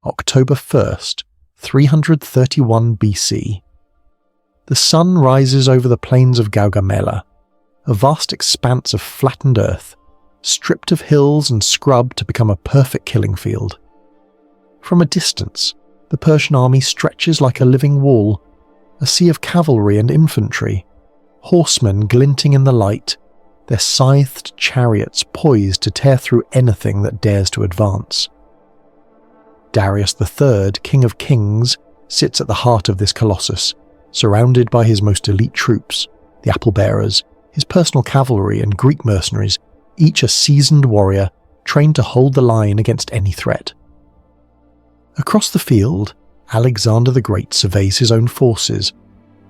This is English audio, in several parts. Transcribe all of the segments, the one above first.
October 1st, 331 BC. The sun rises over the plains of Gaugamela, a vast expanse of flattened earth, stripped of hills and scrubbed to become a perfect killing field. From a distance, the Persian army stretches like a living wall, a sea of cavalry and infantry, horsemen glinting in the light, their scythed chariots poised to tear through anything that dares to advance. Darius III, King of Kings, sits at the heart of this colossus, surrounded by his most elite troops, the apple-bearers, his personal cavalry and Greek mercenaries, each a seasoned warrior trained to hold the line against any threat. Across the field, Alexander the Great surveys his own forces,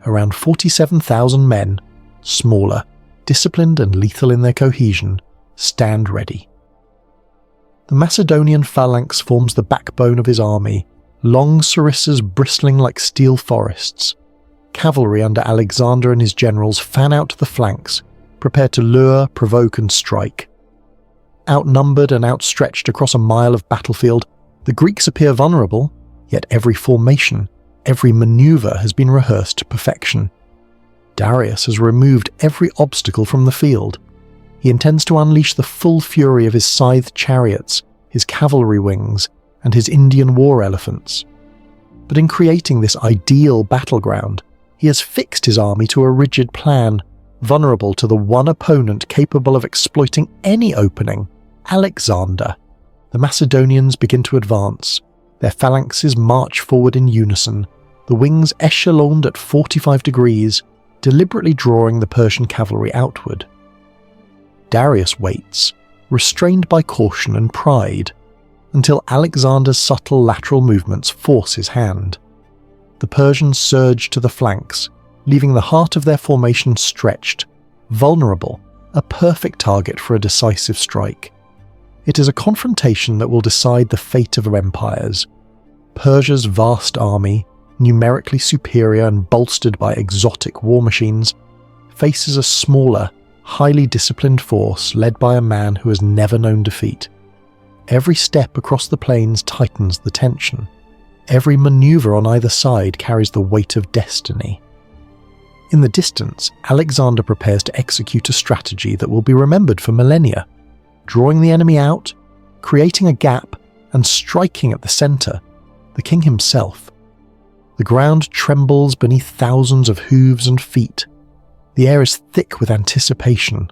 around 47,000 men, smaller, disciplined and lethal in their cohesion, stand ready. The Macedonian phalanx forms the backbone of his army, long sarissas bristling like steel forests. Cavalry under Alexander and his generals fan out to the flanks, prepared to lure, provoke and strike. Outnumbered and outstretched across a mile of battlefield, the Greeks appear vulnerable, yet every formation, every maneuver has been rehearsed to perfection. Darius has removed every obstacle from the field. He intends to unleash the full fury of his scythed chariots, his cavalry wings, and his Indian war elephants. But in creating this ideal battleground, he has fixed his army to a rigid plan, vulnerable to the one opponent capable of exploiting any opening, Alexander. The Macedonians begin to advance. Their phalanxes march forward in unison, the wings echeloned at 45 degrees, deliberately drawing the Persian cavalry outward. Darius waits, restrained by caution and pride, until Alexander's subtle lateral movements force his hand. The Persians surge to the flanks, leaving the heart of their formation stretched, vulnerable, a perfect target for a decisive strike. It is a confrontation that will decide the fate of empires. Persia's vast army, numerically superior and bolstered by exotic war machines, faces a smaller, highly disciplined force led by a man who has never known defeat. Every step across the plains tightens the tension. Every maneuver on either side carries the weight of destiny. In the distance, Alexander prepares to execute a strategy that will be remembered for millennia, drawing the enemy out, creating a gap, and striking at the centre, the king himself. The ground trembles beneath thousands of hooves and feet. The air is thick with anticipation.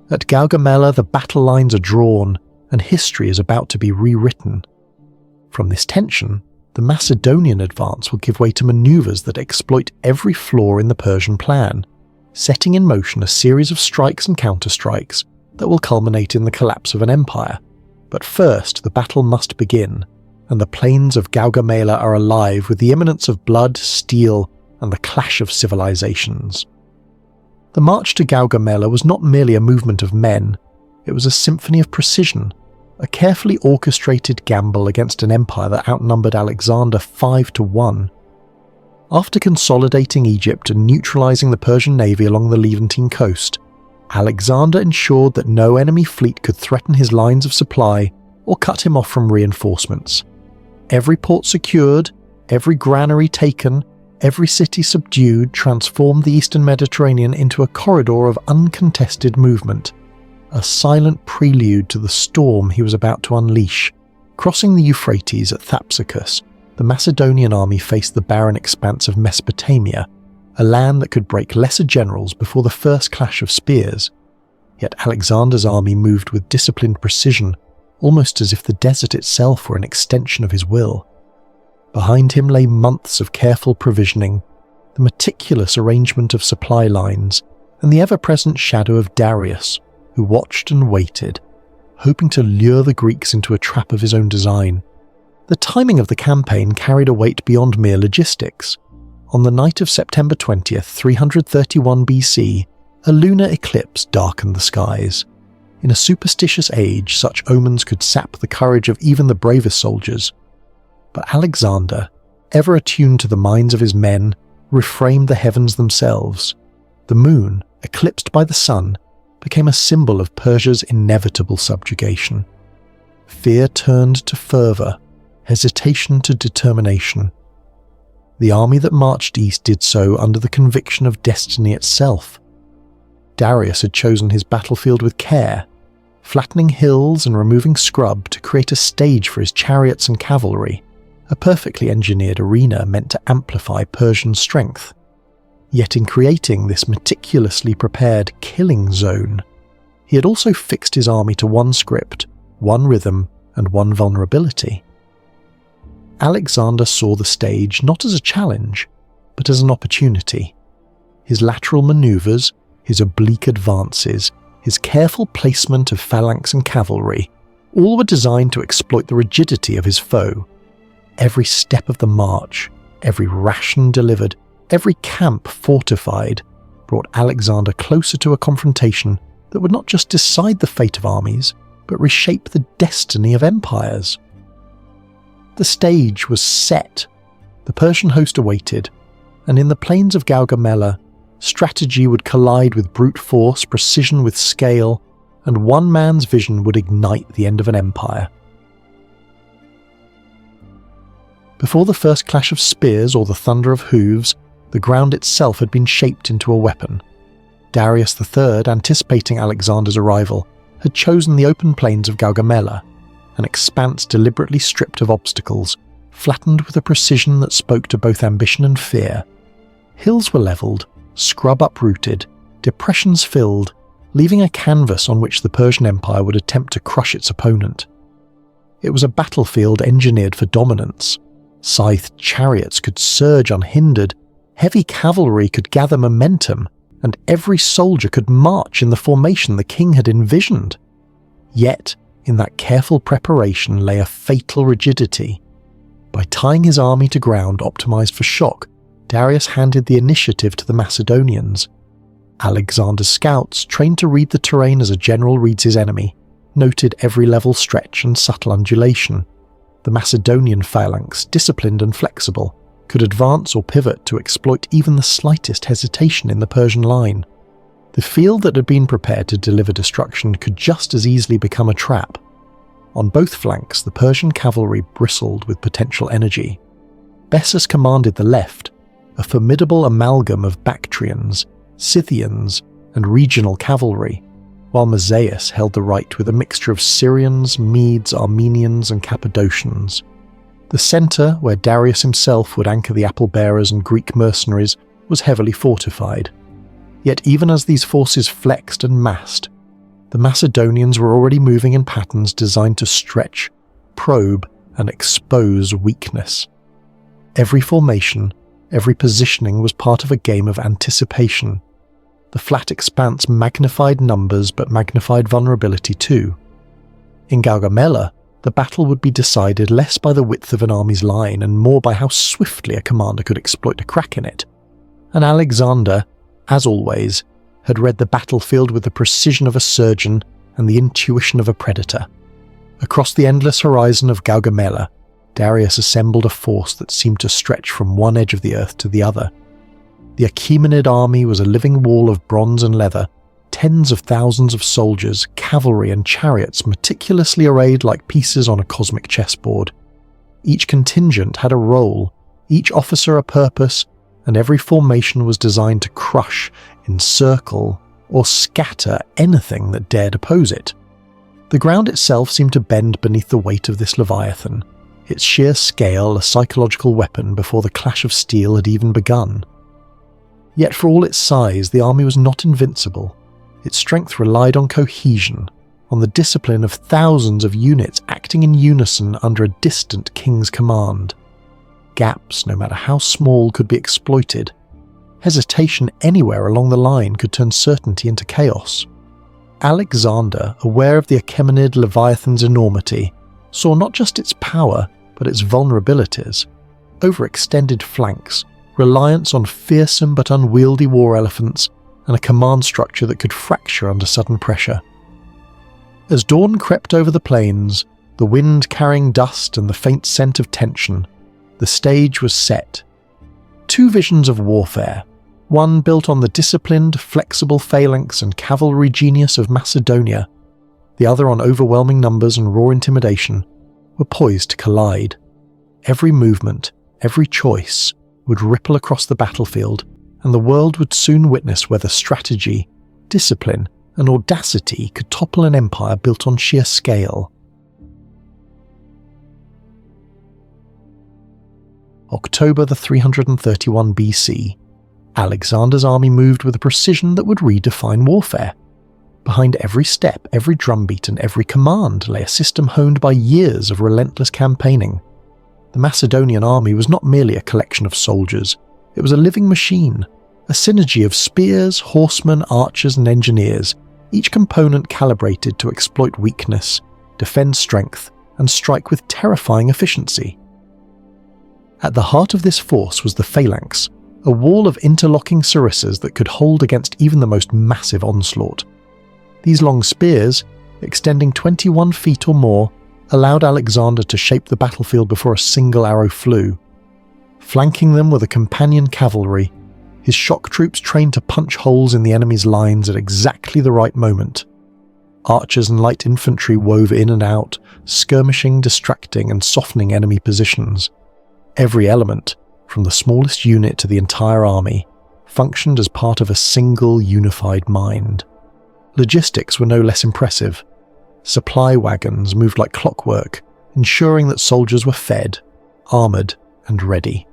At Gaugamela, the battle lines are drawn, and history is about to be rewritten. From this tension, the Macedonian advance will give way to maneuvers that exploit every flaw in the Persian plan, setting in motion a series of strikes and counterstrikes that will culminate in the collapse of an empire. But first, the battle must begin, and the plains of Gaugamela are alive with the imminence of blood, steel, and the clash of civilizations. The march to Gaugamela was not merely a movement of men, it was a symphony of precision, a carefully orchestrated gamble against an empire that outnumbered Alexander 5-1. After consolidating Egypt and neutralizing the Persian navy along the Levantine coast, Alexander ensured that no enemy fleet could threaten his lines of supply or cut him off from reinforcements. Every port secured, every granary taken, every city subdued transformed the eastern Mediterranean into a corridor of uncontested movement, a silent prelude to the storm he was about to unleash. Crossing the Euphrates at Thapsacus, the Macedonian army faced the barren expanse of Mesopotamia, a land that could break lesser generals before the first clash of spears. Yet Alexander's army moved with disciplined precision, almost as if the desert itself were an extension of his will. Behind him lay months of careful provisioning, the meticulous arrangement of supply lines, and the ever-present shadow of Darius, who watched and waited, hoping to lure the Greeks into a trap of his own design. The timing of the campaign carried a weight beyond mere logistics. On the night of September 20th, 331 BC, a lunar eclipse darkened the skies. In a superstitious age, such omens could sap the courage of even the bravest soldiers. But Alexander, ever attuned to the minds of his men, reframed the heavens themselves. The moon, eclipsed by the sun, became a symbol of Persia's inevitable subjugation. Fear turned to fervour, hesitation to determination. The army that marched east did so under the conviction of destiny itself. Darius had chosen his battlefield with care, flattening hills and removing scrub to create a stage for his chariots and cavalry, a perfectly engineered arena meant to amplify Persian strength. Yet in creating this meticulously prepared killing zone, he had also fixed his army to one script, one rhythm, and one vulnerability. Alexander saw the stage not as a challenge, but as an opportunity. His lateral maneuvers, his oblique advances, his careful placement of phalanx and cavalry, all were designed to exploit the rigidity of his foe. Every step of the march, every ration delivered, every camp fortified, brought Alexander closer to a confrontation that would not just decide the fate of armies, but reshape the destiny of empires. The stage was set, the Persian host awaited, and in the plains of Gaugamela, strategy would collide with brute force, precision with scale, and one man's vision would ignite the end of an empire. Before the first clash of spears or the thunder of hooves, the ground itself had been shaped into a weapon. Darius III, anticipating Alexander's arrival, had chosen the open plains of Gaugamela, an expanse deliberately stripped of obstacles, flattened with a precision that spoke to both ambition and fear. Hills were levelled, scrub uprooted, depressions filled, leaving a canvas on which the Persian Empire would attempt to crush its opponent. It was a battlefield engineered for dominance. Scythed chariots could surge unhindered, heavy cavalry could gather momentum, and every soldier could march in the formation the king had envisioned. Yet, in that careful preparation lay a fatal rigidity. By tying his army to ground optimized for shock, Darius handed the initiative to the Macedonians. Alexander's scouts, trained to read the terrain as a general reads his enemy, noted every level stretch and subtle undulation. The Macedonian phalanx, disciplined and flexible, could advance or pivot to exploit even the slightest hesitation in the Persian line. The field that had been prepared to deliver destruction could just as easily become a trap. On both flanks, the Persian cavalry bristled with potential energy. Bessus commanded the left, a formidable amalgam of Bactrians, Scythians, and regional cavalry, while Mazaeus held the right with a mixture of Syrians, Medes, Armenians, and Cappadocians. The centre, where Darius himself would anchor the apple-bearers and Greek mercenaries, was heavily fortified. Yet even as these forces flexed and massed, the Macedonians were already moving in patterns designed to stretch, probe, and expose weakness. Every formation, every positioning was part of a game of anticipation. The flat expanse magnified numbers but magnified vulnerability too. In Gaugamela, the battle would be decided less by the width of an army's line and more by how swiftly a commander could exploit a crack in it. And Alexander, as always, had read the battlefield with the precision of a surgeon and the intuition of a predator. Across the endless horizon of Gaugamela, Darius assembled a force that seemed to stretch from one edge of the earth to the other. The Achaemenid army was a living wall of bronze and leather, tens of thousands of soldiers, cavalry and chariots meticulously arrayed like pieces on a cosmic chessboard. Each contingent had a role, each officer a purpose, and every formation was designed to crush, encircle, or scatter anything that dared oppose it. The ground itself seemed to bend beneath the weight of this leviathan, its sheer scale a psychological weapon before the clash of steel had even begun. Yet for all its size, the army was not invincible. Its strength relied on cohesion, on the discipline of thousands of units acting in unison under a distant king's command. Gaps, no matter how small, could be exploited. Hesitation anywhere along the line could turn certainty into chaos. Alexander, aware of the Achaemenid Leviathan's enormity, saw not just its power, but its vulnerabilities. Overextended flanks, reliance on fearsome but unwieldy war elephants, and a command structure that could fracture under sudden pressure. As dawn crept over the plains, the wind carrying dust and the faint scent of tension, the stage was set. Two visions of warfare, one built on the disciplined, flexible phalanx and cavalry genius of Macedonia, the other on overwhelming numbers and raw intimidation, were poised to collide. Every movement, every choice would ripple across the battlefield, and the world would soon witness whether strategy, discipline, and audacity could topple an empire built on sheer scale. October the 331 BC, Alexander's army moved with a precision that would redefine warfare. Behind every step, every drumbeat, and every command lay a system honed by years of relentless campaigning. The Macedonian army was not merely a collection of soldiers, it was a living machine, a synergy of spears, horsemen, archers, and engineers, each component calibrated to exploit weakness, defend strength, and strike with terrifying efficiency. At the heart of this force was the Phalanx, a wall of interlocking sarissas that could hold against even the most massive onslaught. These long spears, extending 21 feet or more, allowed Alexander to shape the battlefield before a single arrow flew. Flanking them were the companion cavalry, his shock troops trained to punch holes in the enemy's lines at exactly the right moment. Archers and light infantry wove in and out, skirmishing, distracting, and softening enemy positions. Every element, from the smallest unit to the entire army, functioned as part of a single unified mind. Logistics were no less impressive. Supply wagons moved like clockwork, ensuring that soldiers were fed, armoured, and ready.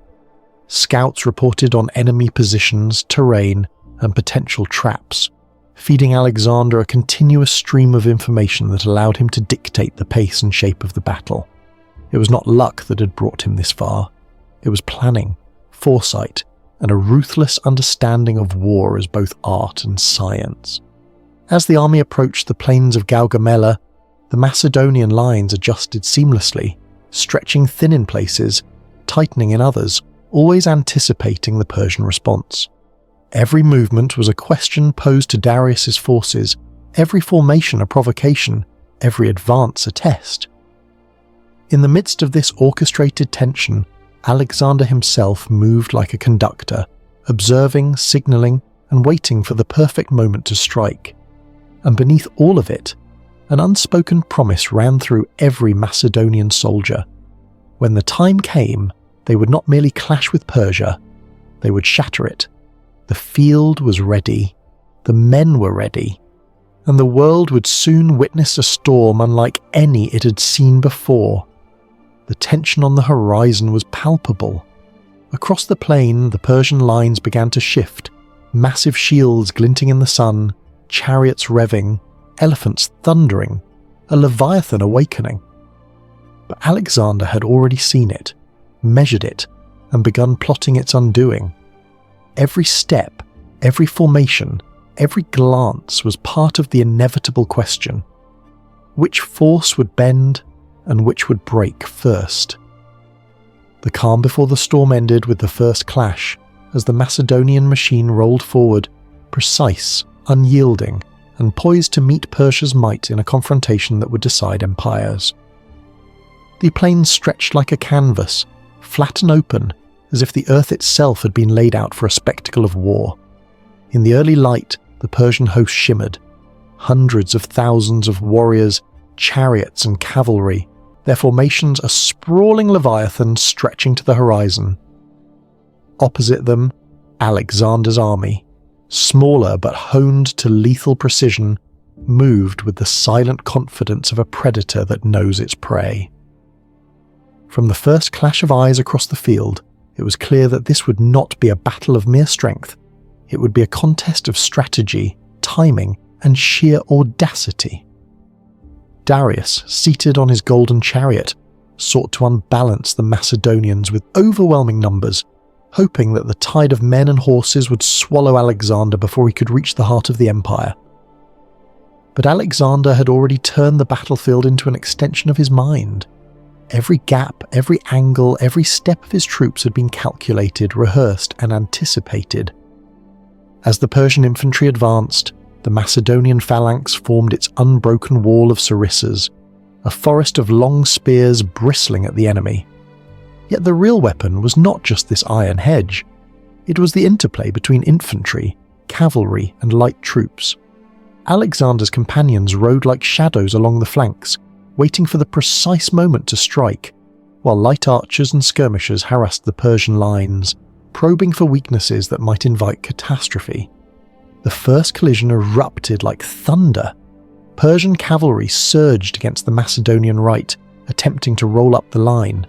Scouts reported on enemy positions, terrain, and potential traps, feeding Alexander a continuous stream of information that allowed him to dictate the pace and shape of the battle. It was not luck that had brought him this far. It was planning, foresight, and a ruthless understanding of war as both art and science. As the army approached the plains of Gaugamela, the Macedonian lines adjusted seamlessly, stretching thin in places, tightening in others, always anticipating the Persian response. Every movement was a question posed to Darius's forces, every formation a provocation, every advance a test. In the midst of this orchestrated tension, Alexander himself moved like a conductor, observing, signalling, and waiting for the perfect moment to strike. And beneath all of it, an unspoken promise ran through every Macedonian soldier. When the time came, they would not merely clash with Persia, they would shatter it. The field was ready, the men were ready, and the world would soon witness a storm unlike any it had seen before. The tension on the horizon was palpable. Across the plain, the Persian lines began to shift, massive shields glinting in the sun, chariots revving, elephants thundering, a leviathan awakening. But Alexander had already seen it, measured it, and begun plotting its undoing. Every step, every formation, every glance was part of the inevitable question. Which force would bend and which would break first? The calm before the storm ended with the first clash, as the Macedonian machine rolled forward, precise, unyielding, and poised to meet Persia's might in a confrontation that would decide empires. The plains stretched like a canvas, flat and open, as if the earth itself had been laid out for a spectacle of war. In the early light, the Persian host shimmered. Hundreds of thousands of warriors, chariots and cavalry, their formations a sprawling leviathan stretching to the horizon. Opposite them, Alexander's army, smaller but honed to lethal precision, moved with the silent confidence of a predator that knows its prey. From the first clash of eyes across the field, it was clear that this would not be a battle of mere strength. It would be a contest of strategy, timing, and sheer audacity. Darius, seated on his golden chariot, sought to unbalance the Macedonians with overwhelming numbers, hoping that the tide of men and horses would swallow Alexander before he could reach the heart of the empire. But Alexander had already turned the battlefield into an extension of his mind. Every gap, every angle, every step of his troops had been calculated, rehearsed, and anticipated. As the Persian infantry advanced, the Macedonian phalanx formed its unbroken wall of sarissas, a forest of long spears bristling at the enemy. Yet the real weapon was not just this iron hedge. It was the interplay between infantry, cavalry, and light troops. Alexander's companions rode like shadows along the flanks, waiting for the precise moment to strike, while light archers and skirmishers harassed the Persian lines, probing for weaknesses that might invite catastrophe. The first collision erupted like thunder. Persian cavalry surged against the Macedonian right, attempting to roll up the line.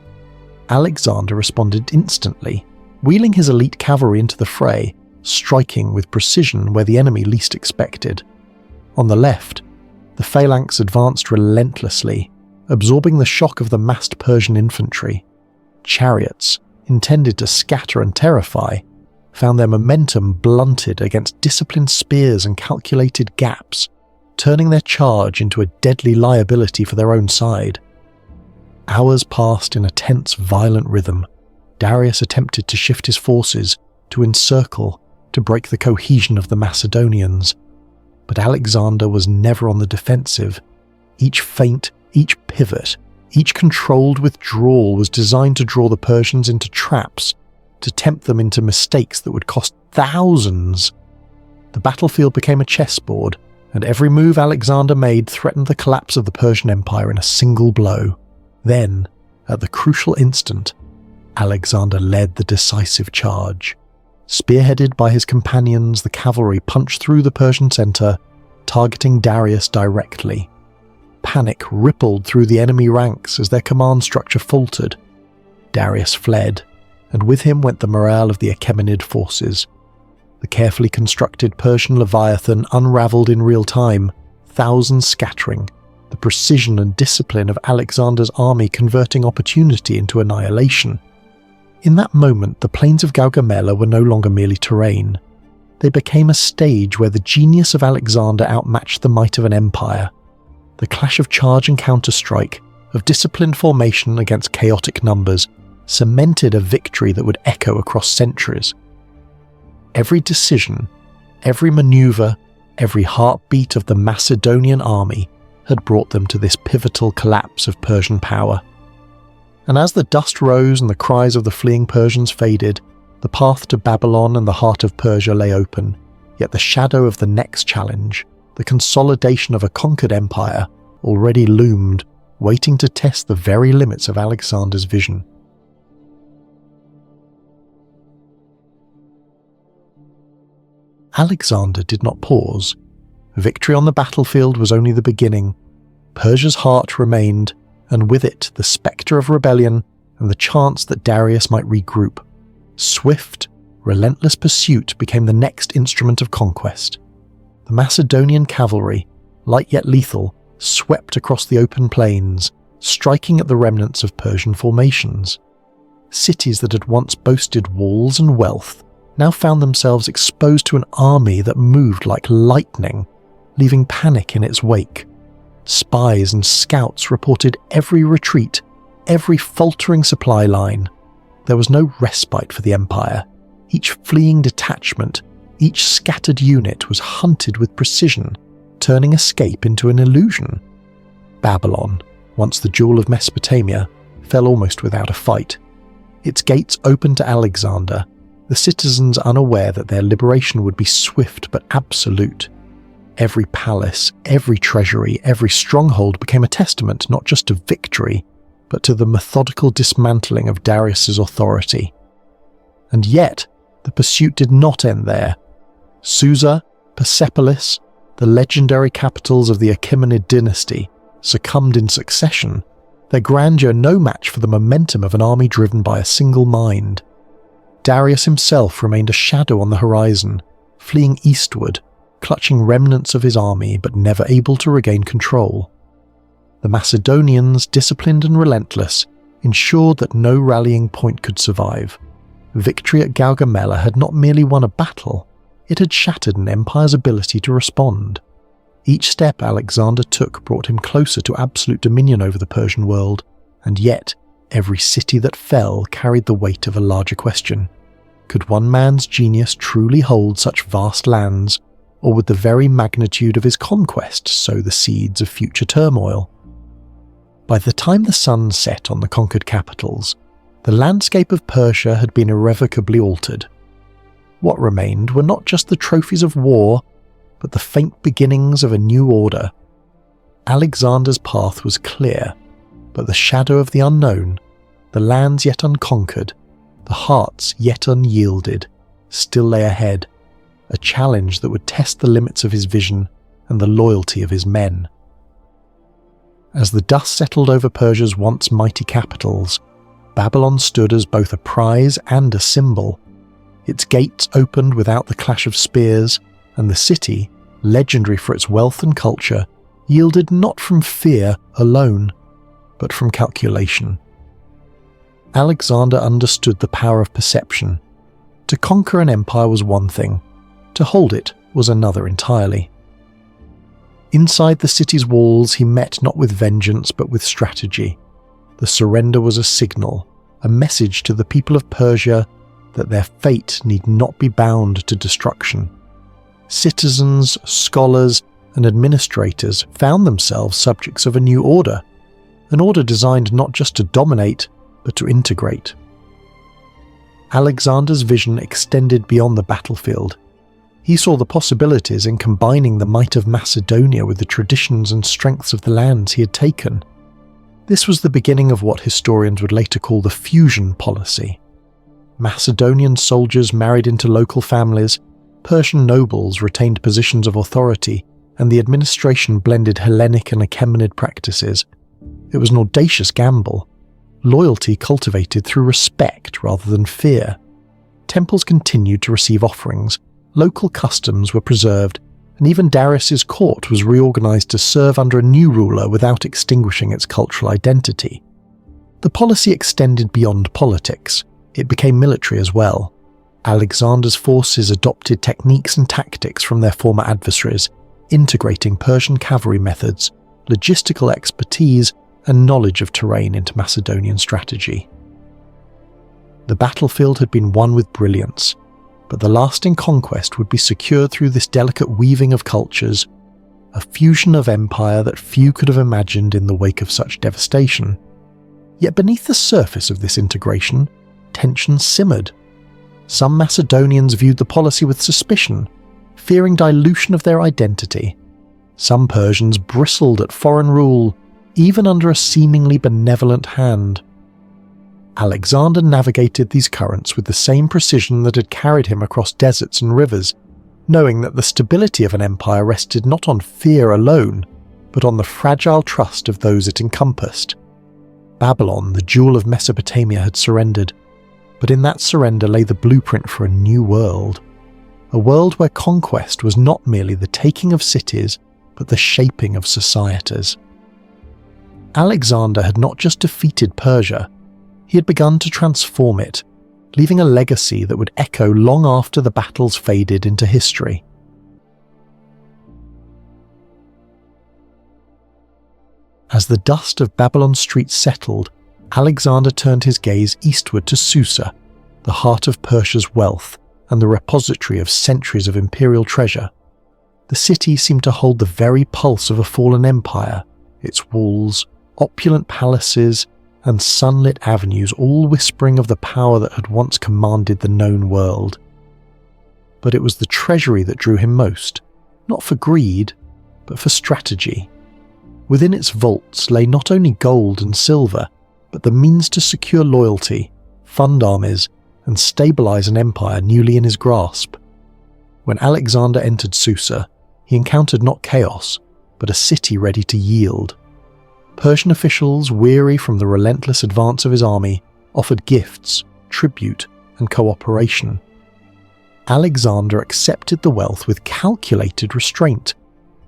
Alexander responded instantly, wheeling his elite cavalry into the fray, striking with precision where the enemy least expected. On the left, the Phalanx advanced relentlessly, absorbing the shock of the massed Persian infantry. Chariots, intended to scatter and terrify, found their momentum blunted against disciplined spears and calculated gaps, turning their charge into a deadly liability for their own side. Hours passed in a tense, violent rhythm. Darius attempted to shift his forces, to encircle, to break the cohesion of the Macedonians. But Alexander was never on the defensive. Each feint, each pivot, each controlled withdrawal was designed to draw the Persians into traps, to tempt them into mistakes that would cost thousands. The battlefield became a chessboard, and every move Alexander made threatened the collapse of the Persian Empire in a single blow. Then, at the crucial instant, Alexander led the decisive charge. Spearheaded by his companions, the cavalry punched through the Persian centre, targeting Darius directly. Panic rippled through the enemy ranks as their command structure faltered. Darius fled, and with him went the morale of the Achaemenid forces. The carefully constructed Persian Leviathan unravelled in real time, thousands scattering, the precision and discipline of Alexander's army converting opportunity into annihilation. In that moment, the plains of Gaugamela were no longer merely terrain. They became a stage where the genius of Alexander outmatched the might of an empire. The clash of charge and counterstrike, of disciplined formation against chaotic numbers, cemented a victory that would echo across centuries. Every decision, every maneuver, every heartbeat of the Macedonian army had brought them to this pivotal collapse of Persian power. And as the dust rose and the cries of the fleeing Persians faded, the path to Babylon and the heart of Persia lay open, yet the shadow of the next challenge, the consolidation of a conquered empire, already loomed, waiting to test the very limits of Alexander's vision. Alexander did not pause. Victory on the battlefield was only the beginning. Persia's heart remained, and with it the spectre of rebellion and the chance that Darius might regroup. Swift, relentless pursuit became the next instrument of conquest. The Macedonian cavalry, light yet lethal, swept across the open plains, striking at the remnants of Persian formations. Cities that had once boasted walls and wealth now found themselves exposed to an army that moved like lightning, leaving panic in its wake. Spies and scouts reported every retreat, every faltering supply line. There was no respite for the empire. Each fleeing detachment, each scattered unit was hunted with precision, turning escape into an illusion. Babylon, once the jewel of Mesopotamia, fell almost without a fight. Its gates opened to Alexander, the citizens unaware that their liberation would be swift but absolute. Every palace, every treasury, every stronghold became a testament not just to victory, but to the methodical dismantling of Darius's authority. And yet, the pursuit did not end there. Susa, Persepolis, the legendary capitals of the Achaemenid dynasty, succumbed in succession, their grandeur no match for the momentum of an army driven by a single mind. Darius himself remained a shadow on the horizon, fleeing eastward, clutching remnants of his army but never able to regain control. The Macedonians, disciplined and relentless, ensured that no rallying point could survive. Victory at Gaugamela had not merely won a battle, it had shattered an empire's ability to respond. Each step Alexander took brought him closer to absolute dominion over the Persian world, and yet every city that fell carried the weight of a larger question. Could one man's genius truly hold such vast lands, or would the very magnitude of his conquest sow the seeds of future turmoil? By the time the sun set on the conquered capitals, the landscape of Persia had been irrevocably altered. What remained were not just the trophies of war, but the faint beginnings of a new order. Alexander's path was clear, but the shadow of the unknown, the lands yet unconquered, the hearts yet unyielded, still lay ahead, a challenge that would test the limits of his vision and the loyalty of his men. As the dust settled over Persia's once mighty capitals, Babylon stood as both a prize and a symbol. Its gates opened without the clash of spears, and the city, legendary for its wealth and culture, yielded not from fear alone, but from calculation. Alexander understood the power of perception. To conquer an empire was one thing, to hold it was another entirely. Inside the city's walls he met not with vengeance but with strategy. The surrender was a signal, a message to the people of Persia that their fate need not be bound to destruction. Citizens, scholars, and administrators found themselves subjects of a new order, an order designed not just to dominate, but to integrate. Alexander's vision extended beyond the battlefield. He saw the possibilities in combining the might of Macedonia with the traditions and strengths of the lands he had taken. This was the beginning of what historians would later call the fusion policy. Macedonian soldiers married into local families, Persian nobles retained positions of authority, and the administration blended Hellenic and Achaemenid practices. It was an audacious gamble, loyalty cultivated through respect rather than fear. Temples continued to receive offerings, local customs were preserved, and even Darius's court was reorganized to serve under a new ruler without extinguishing its cultural identity. The policy extended beyond politics. It became military as well. Alexander's forces adopted techniques and tactics from their former adversaries, integrating Persian cavalry methods, logistical expertise, and knowledge of terrain into Macedonian strategy. The battlefield had been won with brilliance, but the lasting conquest would be secured through this delicate weaving of cultures, a fusion of empire that few could have imagined in the wake of such devastation. Yet beneath the surface of this integration, tension simmered. Some Macedonians viewed the policy with suspicion, fearing dilution of their identity. Some Persians bristled at foreign rule, even under a seemingly benevolent hand. Alexander navigated these currents with the same precision that had carried him across deserts and rivers, knowing that the stability of an empire rested not on fear alone, but on the fragile trust of those it encompassed. Babylon, the jewel of Mesopotamia, had surrendered, but in that surrender lay the blueprint for a new world. A world where conquest was not merely the taking of cities, but the shaping of societies. Alexander had not just defeated Persia, he had begun to transform it, leaving a legacy that would echo long after the battles faded into history. As the dust of Babylon's streets settled, Alexander turned his gaze eastward to Susa, the heart of Persia's wealth and the repository of centuries of imperial treasure. The city seemed to hold the very pulse of a fallen empire, its walls, opulent palaces, and sunlit avenues all whispering of the power that had once commanded the known world. But it was the treasury that drew him most, not for greed, but for strategy. Within its vaults lay not only gold and silver, but the means to secure loyalty, fund armies, and stabilize an empire newly in his grasp. When Alexander entered Susa, he encountered not chaos, but a city ready to yield. Persian officials, weary from the relentless advance of his army, offered gifts, tribute, and cooperation. Alexander accepted the wealth with calculated restraint,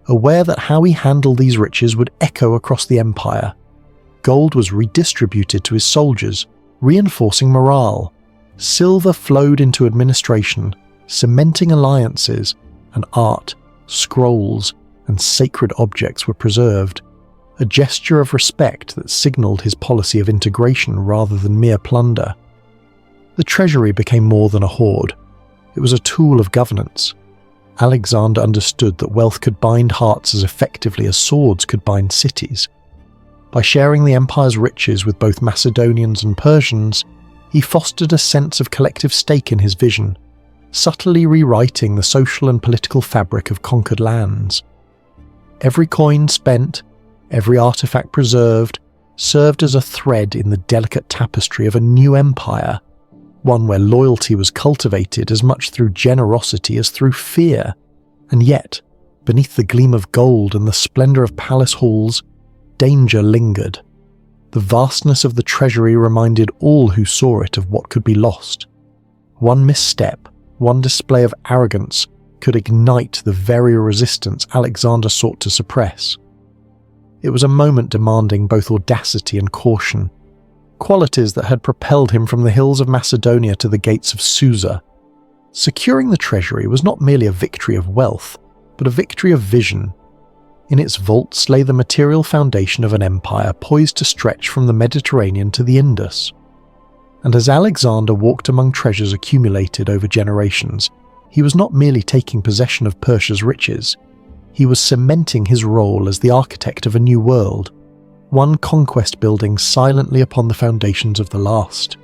aware that how he handled these riches would echo across the empire. Gold was redistributed to his soldiers, reinforcing morale. Silver flowed into administration, cementing alliances, and art, scrolls, and sacred objects were preserved, a gesture of respect that signalled his policy of integration rather than mere plunder. The treasury became more than a hoard. It was a tool of governance. Alexander understood that wealth could bind hearts as effectively as swords could bind cities. By sharing the empire's riches with both Macedonians and Persians, he fostered a sense of collective stake in his vision, subtly rewriting the social and political fabric of conquered lands. Every coin spent, every artifact preserved, served as a thread in the delicate tapestry of a new empire, one where loyalty was cultivated as much through generosity as through fear. And yet, beneath the gleam of gold and the splendor of palace halls, danger lingered. The vastness of the treasury reminded all who saw it of what could be lost. One misstep, one display of arrogance, could ignite the very resistance Alexander sought to suppress. It was a moment demanding both audacity and caution, qualities that had propelled him from the hills of Macedonia to the gates of Susa. Securing the treasury was not merely a victory of wealth, but a victory of vision. In its vaults lay the material foundation of an empire poised to stretch from the Mediterranean to the Indus. And as Alexander walked among treasures accumulated over generations, he was not merely taking possession of Persia's riches, he was cementing his role as the architect of a new world, one conquest building silently upon the foundations of the last.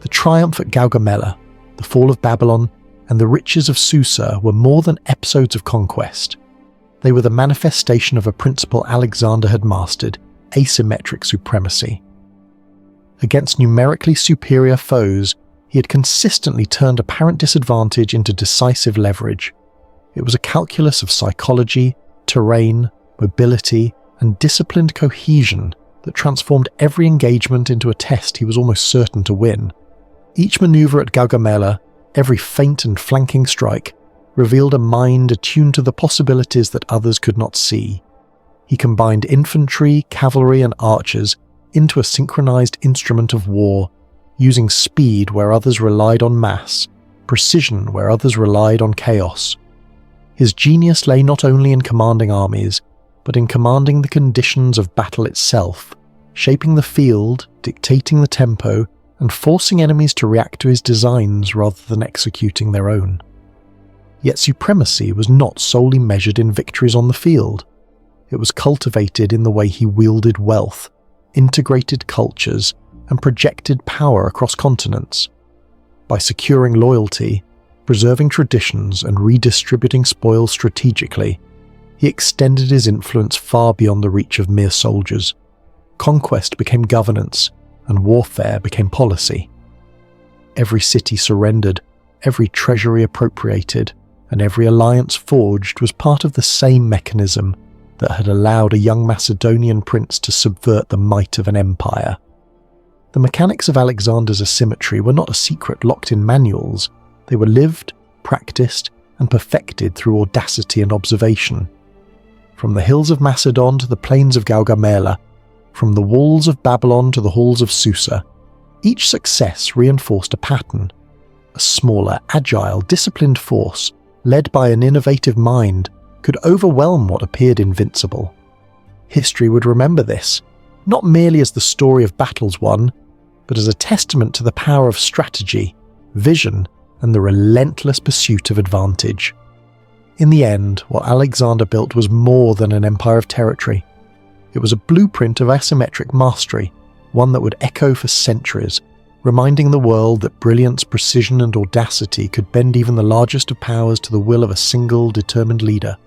The triumph at Gaugamela, the fall of Babylon, and the riches of Susa were more than episodes of conquest. They were the manifestation of a principle Alexander had mastered: asymmetric supremacy. Against numerically superior foes, he had consistently turned apparent disadvantage into decisive leverage. It was a calculus of psychology, terrain, mobility, and disciplined cohesion that transformed every engagement into a test he was almost certain to win. Each maneuver at Gaugamela, every feint and flanking strike, revealed a mind attuned to the possibilities that others could not see. He combined infantry, cavalry, and archers into a synchronized instrument of war, using speed where others relied on mass, precision where others relied on chaos. His genius lay not only in commanding armies, but in commanding the conditions of battle itself, shaping the field, dictating the tempo, and forcing enemies to react to his designs rather than executing their own. Yet supremacy was not solely measured in victories on the field. It was cultivated in the way he wielded wealth, integrated cultures, and projected power across continents. By securing loyalty, preserving traditions, and redistributing spoils strategically, he extended his influence far beyond the reach of mere soldiers. Conquest became governance, and warfare became policy. Every city surrendered, every treasury appropriated, and every alliance forged was part of the same mechanism that had allowed a young Macedonian prince to subvert the might of an empire. The mechanics of Alexander's asymmetry were not a secret locked in manuals. They were lived, practiced, and perfected through audacity and observation. From the hills of Macedon to the plains of Gaugamela, from the walls of Babylon to the halls of Susa, each success reinforced a pattern. A smaller, agile, disciplined force, led by an innovative mind, could overwhelm what appeared invincible. History would remember this, not merely as the story of battles won, but as a testament to the power of strategy, vision, and the relentless pursuit of advantage. In the end, what Alexander built was more than an empire of territory. It was a blueprint of asymmetric mastery, one that would echo for centuries, reminding the world that brilliance, precision, and audacity could bend even the largest of powers to the will of a single, determined leader.